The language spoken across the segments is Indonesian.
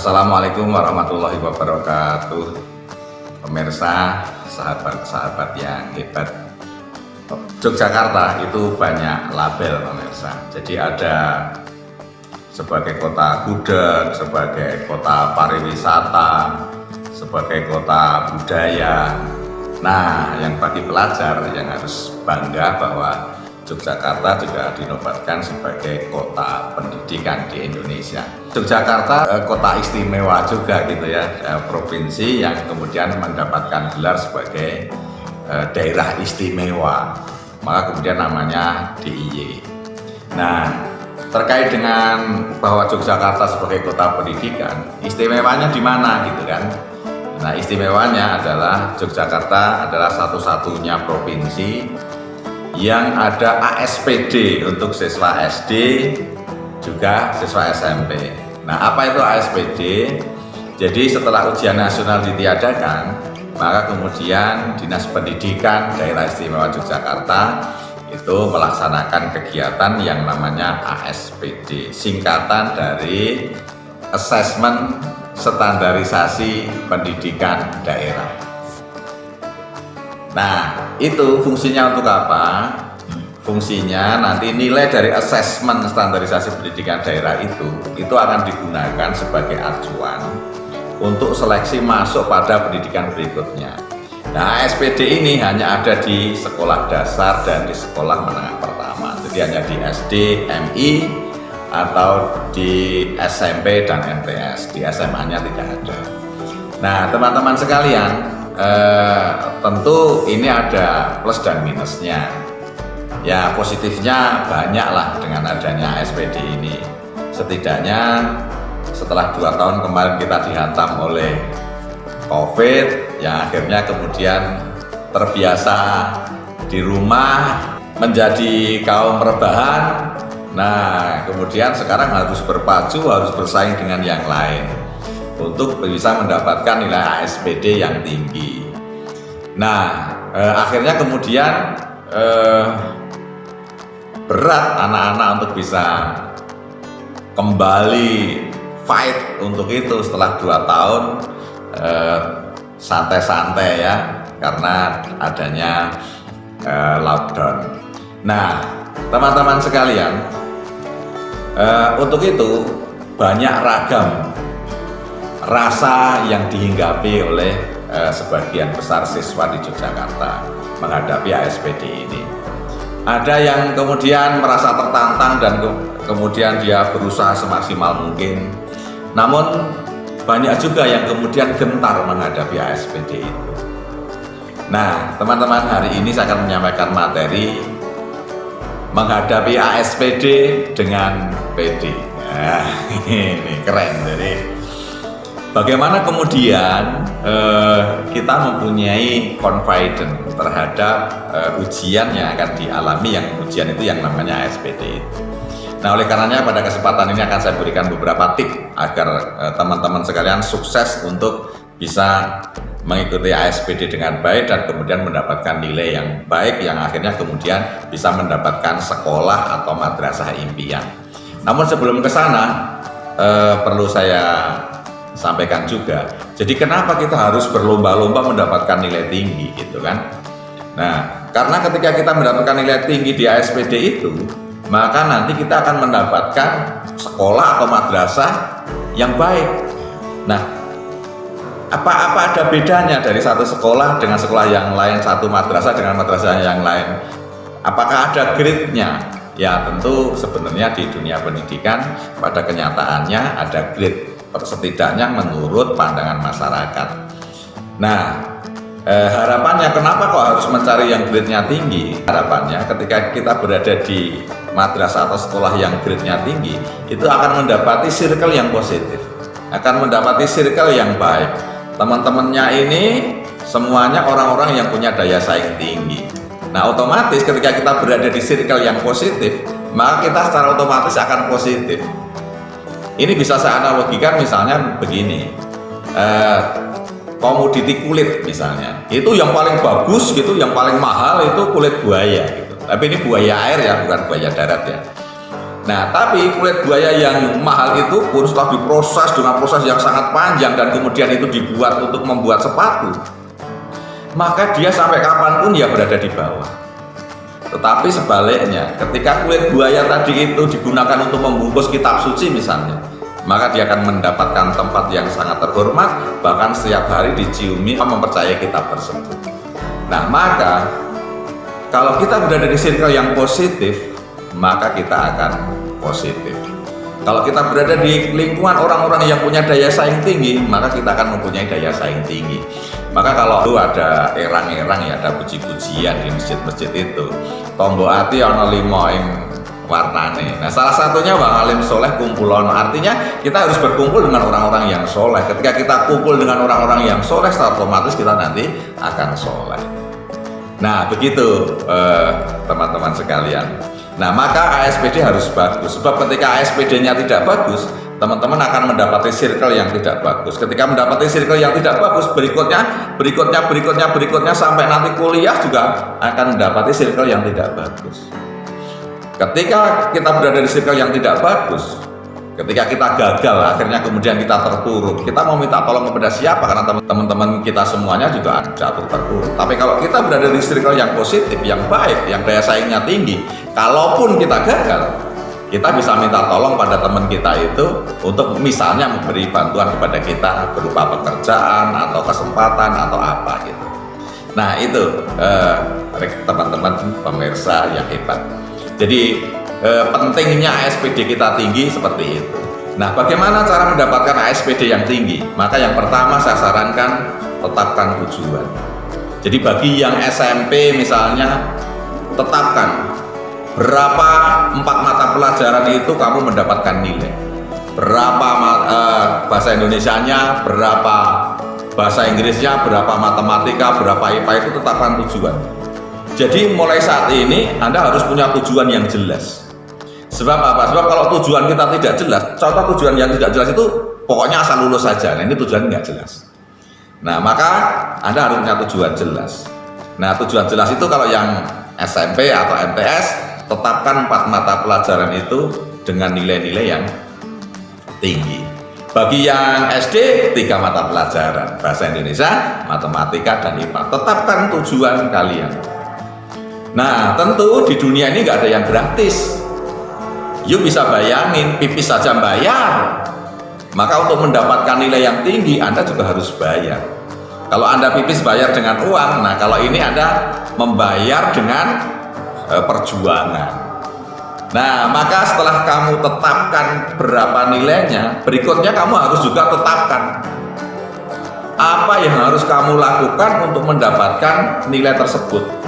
Assalamualaikum warahmatullahi wabarakatuh. Pemirsa, sahabat-sahabat yang hebat, Yogyakarta itu banyak label pemirsa. Jadi ada sebagai kota gudeg, sebagai kota pariwisata, sebagai kota budaya. Nah, yang bagi pelajar yang harus bangga bahwa Yogyakarta juga dinobatkan sebagai kota pendidikan di Indonesia. Yogyakarta kota istimewa juga gitu ya, provinsi yang kemudian mendapatkan gelar sebagai daerah istimewa, maka kemudian namanya DIY. Nah, terkait dengan bahwa Yogyakarta sebagai kota pendidikan, istimewanya di mana gitu kan? Nah, istimewanya adalah Yogyakarta adalah satu-satunya provinsi yang ada ASPD untuk siswa SD juga siswa SMP. Nah, apa itu ASPD? Jadi setelah ujian nasional ditiadakan, maka kemudian Dinas Pendidikan Daerah Istimewa Yogyakarta itu melaksanakan kegiatan yang namanya ASPD, singkatan dari Asesmen Standarisasi Pendidikan Daerah. Nah, itu fungsinya untuk apa? Fungsinya nanti nilai dari asesmen standarisasi pendidikan daerah itu akan digunakan sebagai acuan untuk seleksi masuk pada pendidikan berikutnya. Nah, ASPD ini hanya ada di sekolah dasar dan di sekolah menengah pertama. Jadi hanya di SD, MI, atau di SMP dan MTS. Di SMA-nya tidak ada. Nah, teman-teman sekalian, tentu ini ada plus dan minusnya. Ya, positifnya banyak lah dengan adanya ASPD ini. Setidaknya setelah 2 tahun kemarin kita dihantam oleh COVID, yang akhirnya kemudian terbiasa di rumah menjadi kaum rebahan. Nah, kemudian sekarang harus berpacu, harus bersaing dengan yang lain untuk bisa mendapatkan nilai ASPD yang tinggi. Nah, akhirnya kemudian berat anak-anak untuk bisa kembali fight untuk itu setelah 2 tahun santai-santai ya, karena adanya lockdown. Nah, teman-teman sekalian, untuk itu banyak ragam rasa yang dihinggapi oleh sebagian besar siswa di Yogyakarta menghadapi ASPD ini. Ada yang kemudian merasa tertantang dan kemudian dia berusaha semaksimal mungkin. Namun banyak juga yang kemudian gentar menghadapi ASPD itu. Nah, teman-teman, hari ini saya akan menyampaikan materi menghadapi ASPD dengan PD. Nah, ini keren. Jadi bagaimana kemudian kita mempunyai confidence terhadap ujian yang akan dialami, yang ujian itu yang namanya ASPD. Nah, oleh karenanya pada kesempatan ini akan saya berikan beberapa tips agar teman-teman sekalian sukses untuk bisa mengikuti ASPD dengan baik dan kemudian mendapatkan nilai yang baik yang akhirnya kemudian bisa mendapatkan sekolah atau madrasah impian. Namun sebelum ke sana perlu saya sampaikan juga. Jadi kenapa kita harus berlomba-lomba mendapatkan nilai tinggi gitu kan? Nah, karena ketika kita mendapatkan nilai tinggi di ASPD itu, maka nanti kita akan mendapatkan sekolah atau madrasah yang baik. Nah, apa ada bedanya dari satu sekolah dengan sekolah yang lain, satu madrasah dengan madrasah yang lain? Apakah ada grade-nya? Ya, tentu sebenarnya di dunia pendidikan pada kenyataannya ada grade, setidaknya menurut pandangan masyarakat. Nah, harapannya kenapa kok harus mencari yang grade-nya tinggi? Harapannya ketika kita berada di madrasah atau sekolah yang grade-nya tinggi, itu akan mendapati circle yang positif, akan mendapati circle yang baik. Teman-temannya ini semuanya orang-orang yang punya daya saing tinggi. Nah, otomatis ketika kita berada di circle yang positif, maka kita secara otomatis akan positif. Ini bisa saya analogikan misalnya begini, komoditi kulit misalnya, itu yang paling bagus gitu, yang paling mahal itu kulit buaya gitu. Tapi ini buaya air ya, bukan buaya darat ya. Nah, tapi kulit buaya yang mahal itu pun setelah diproses dengan proses yang sangat panjang dan kemudian itu dibuat untuk membuat sepatu, maka dia sampai kapanpun ya berada di bawah. Tetapi sebaliknya, ketika kulit buaya tadi itu digunakan untuk membungkus kitab suci misalnya, maka dia akan mendapatkan tempat yang sangat terhormat, bahkan setiap hari diciumi mempercayai kitab tersebut. Nah, maka kalau kita berada di circle yang positif, maka kita akan positif. Kalau kita berada di lingkungan orang-orang yang punya daya saing tinggi, maka kita akan mempunyai daya saing tinggi. Maka kalau ada erang-erang ya, ada puji-pujian di masjid-masjid itu, tombok ati ana 5 ing warnane. Nah, salah satunya Bang Alim Soleh kumpulono. Artinya kita harus berkumpul dengan orang-orang yang soleh. Ketika kita kumpul dengan orang-orang yang soleh, secara otomatis kita nanti akan soleh. Nah, begitu teman-teman sekalian. Nah, maka ASPD harus bagus. Sebab ketika ASPD-nya tidak bagus, teman-teman akan mendapati circle yang tidak bagus. Ketika mendapati circle yang tidak bagus, berikutnya sampai nanti kuliah juga akan mendapati circle yang tidak bagus. Ketika kita berada di circle yang tidak bagus, ketika kita gagal, akhirnya kemudian kita terpuruk. Kita mau minta tolong kepada siapa? Karena teman-teman kita semuanya juga jatuh terpuruk. Tapi kalau kita berada di circle yang positif, yang baik, yang daya saingnya tinggi, kalaupun kita gagal, kita bisa minta tolong pada teman kita itu untuk misalnya memberi bantuan kepada kita berupa pekerjaan atau kesempatan atau apa gitu. Nah, itu teman-teman pemirsa yang hebat. Jadi pentingnya ASPD kita tinggi seperti itu. Nah, bagaimana cara mendapatkan ASPD yang tinggi? Maka yang pertama saya sarankan, tetapkan tujuan. Jadi bagi yang SMP misalnya, tetapkan berapa 4 mata pelajaran itu kamu mendapatkan nilai, berapa bahasa Indonesianya, berapa bahasa Inggrisnya, berapa matematika, berapa IPA, itu tetapkan tujuan. Jadi mulai saat ini Anda harus punya tujuan yang jelas. Sebab apa? Sebab kalau tujuan kita tidak jelas, contoh tujuan yang tidak jelas itu pokoknya asal lulus saja. Nah, ini tujuan nggak jelas. Nah, maka Anda harus punya tujuan jelas. Nah, tujuan jelas itu kalau yang SMP atau MTS, tetapkan 4 mata pelajaran itu dengan nilai-nilai yang tinggi. Bagi yang SD, 3 mata pelajaran, bahasa Indonesia, matematika, dan IPA. Tetapkan tujuan kalian. Nah, tentu di dunia ini nggak ada yang gratis. You bisa bayangin, pipis saja bayar. Maka untuk mendapatkan nilai yang tinggi, Anda juga harus bayar. Kalau Anda pipis bayar dengan uang, nah kalau ini Anda membayar dengan perjuangan. Nah, maka setelah kamu tetapkan berapa nilainya, berikutnya kamu harus juga tetapkan apa yang harus kamu lakukan untuk mendapatkan nilai tersebut.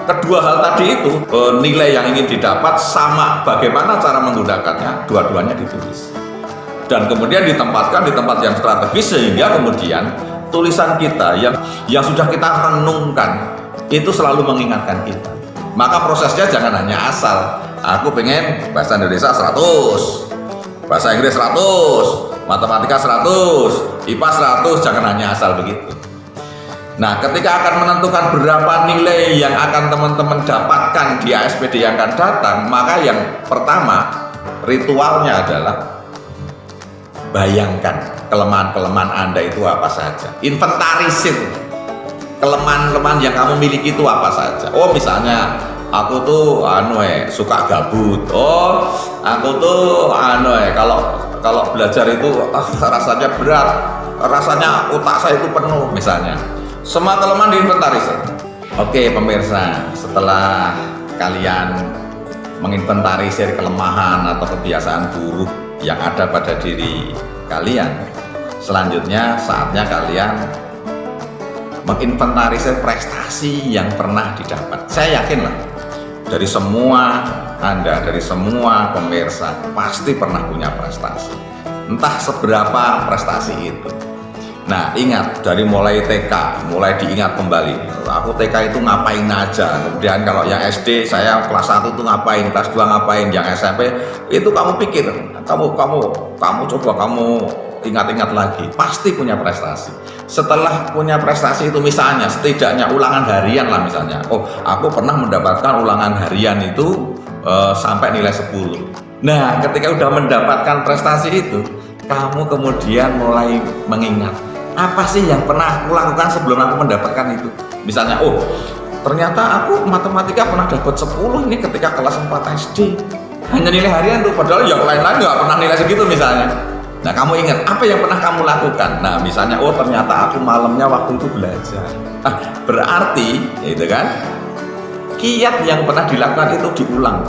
Kedua hal tadi itu, nilai yang ingin didapat sama bagaimana cara menggunakannya, dua-duanya ditulis. Dan kemudian ditempatkan di tempat yang strategis, sehingga kemudian tulisan kita yang sudah kita renungkan itu selalu mengingatkan kita. Maka prosesnya jangan hanya asal, aku pengen bahasa Indonesia 100, bahasa Inggris 100, matematika 100, IPA 100, jangan hanya asal begitu. Nah, ketika akan menentukan berapa nilai yang akan teman-teman dapatkan di ASPD yang akan datang, maka yang pertama, ritualnya adalah bayangkan kelemahan-kelemahan Anda itu apa saja. Inventarisir kelemahan-kelemahan yang kamu miliki itu apa saja. Oh, misalnya aku tuh suka gabut. Oh, aku tuh kalau belajar itu rasanya berat, rasanya otak saya itu penuh misalnya. Semua kelemahan diinventarisir. Oke pemirsa, setelah kalian menginventarisir kelemahan atau kebiasaan buruk yang ada pada diri kalian, selanjutnya saatnya kalian menginventarisir prestasi yang pernah didapat. Saya yakin lah, dari semua Anda, dari semua pemirsa pasti pernah punya prestasi, entah seberapa prestasi itu. Nah, ingat, dari mulai TK, mulai diingat kembali. Aku TK itu ngapain aja. Kemudian kalau yang SD, saya kelas 1 itu ngapain, kelas 2 ngapain, yang SMP itu kamu pikir, kamu coba kamu ingat-ingat lagi, pasti punya prestasi. Setelah punya prestasi itu misalnya, setidaknya ulangan harian lah misalnya. Oh, aku pernah mendapatkan ulangan harian itu sampai nilai 10. Nah, ketika udah mendapatkan prestasi itu, kamu kemudian mulai mengingat, apa sih yang pernah aku lakukan sebelum aku mendapatkan itu? Misalnya, oh, ternyata aku matematika pernah dapat 10 ini ketika kelas 4 SD. Hanya nilai harian tuh, padahal yang lain-lain nggak pernah nilai segitu misalnya. Nah, kamu ingat apa yang pernah kamu lakukan? Nah, misalnya, oh ternyata aku malamnya waktu itu belajar. Berarti, itu kan, kiat yang pernah dilakukan itu diulang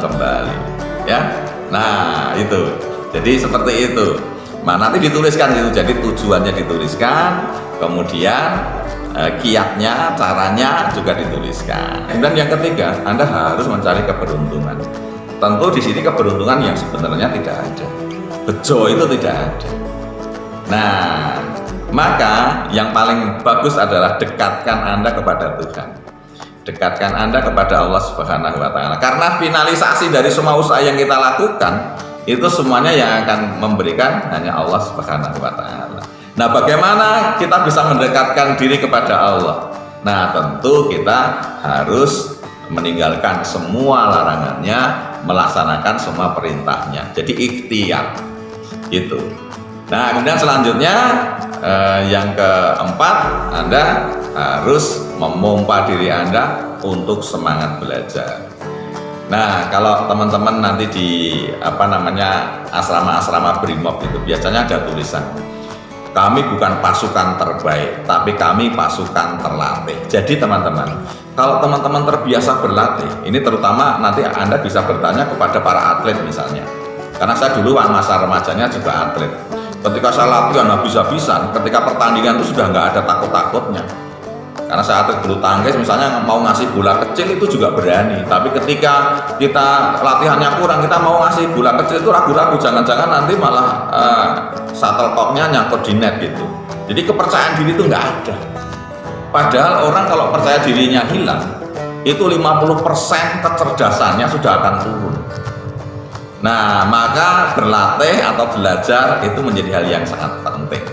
kembali, ya. Nah, itu. Jadi seperti itu. Nah, nanti dituliskan itu. Jadi tujuannya dituliskan, kemudian kiatnya, caranya juga dituliskan. Dan yang ketiga, Anda harus mencari keberuntungan. Tentu di sini keberuntungan yang sebenarnya tidak ada. Bejo itu tidak ada. Nah, maka yang paling bagus adalah dekatkan Anda kepada Tuhan. Dekatkan Anda kepada Allah Subhanahu wa Ta'ala. Karena finalisasi dari semua usaha yang kita lakukan itu semuanya yang akan memberikan hanya Allah Subhanahu wa Ta'ala. Nah, bagaimana kita bisa mendekatkan diri kepada Allah? Nah, tentu kita harus meninggalkan semua larangannya, melaksanakan semua perintahnya. Jadi ikhtiar gitu. Nah, kemudian selanjutnya yang keempat, Anda harus memompa diri Anda untuk semangat belajar. Nah, kalau teman-teman nanti di asrama-asrama Brimob itu biasanya ada tulisan, kami bukan pasukan terbaik, tapi kami pasukan terlatih. Jadi teman-teman, kalau teman-teman terbiasa berlatih, ini terutama nanti Anda bisa bertanya kepada para atlet misalnya. Karena saya dulu masa remajanya juga atlet. Ketika saya latihan habis-habisan, ketika pertandingan itu sudah nggak ada takut-takutnya. Karena saya atlet bulu tangkis misalnya mau ngasih bola kecil itu juga berani. Tapi ketika kita latihannya kurang, kita mau ngasih bola kecil itu ragu-ragu, jangan-jangan nanti malah shuttlecocknya nyangkut di net gitu. Jadi kepercayaan diri itu nggak ada. Padahal orang kalau percaya dirinya hilang, itu 50% kecerdasannya sudah akan turun. Nah, maka berlatih atau belajar itu menjadi hal yang sangat penting,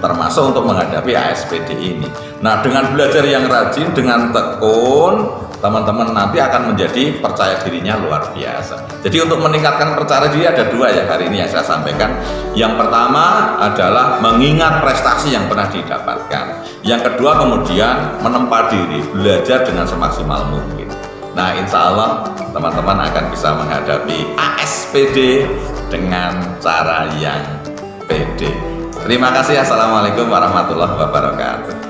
termasuk untuk menghadapi ASPD ini. Nah, dengan belajar yang rajin, dengan tekun, teman-teman nanti akan menjadi percaya dirinya luar biasa. Jadi untuk meningkatkan percaya diri ada dua ya hari ini yang saya sampaikan. Yang pertama adalah mengingat prestasi yang pernah didapatkan. Yang kedua kemudian menempa diri, belajar dengan semaksimal mungkin. Nah, insya Allah teman-teman akan bisa menghadapi ASPD dengan cara yang pede. Terima kasih. Assalamualaikum warahmatullahi wabarakatuh.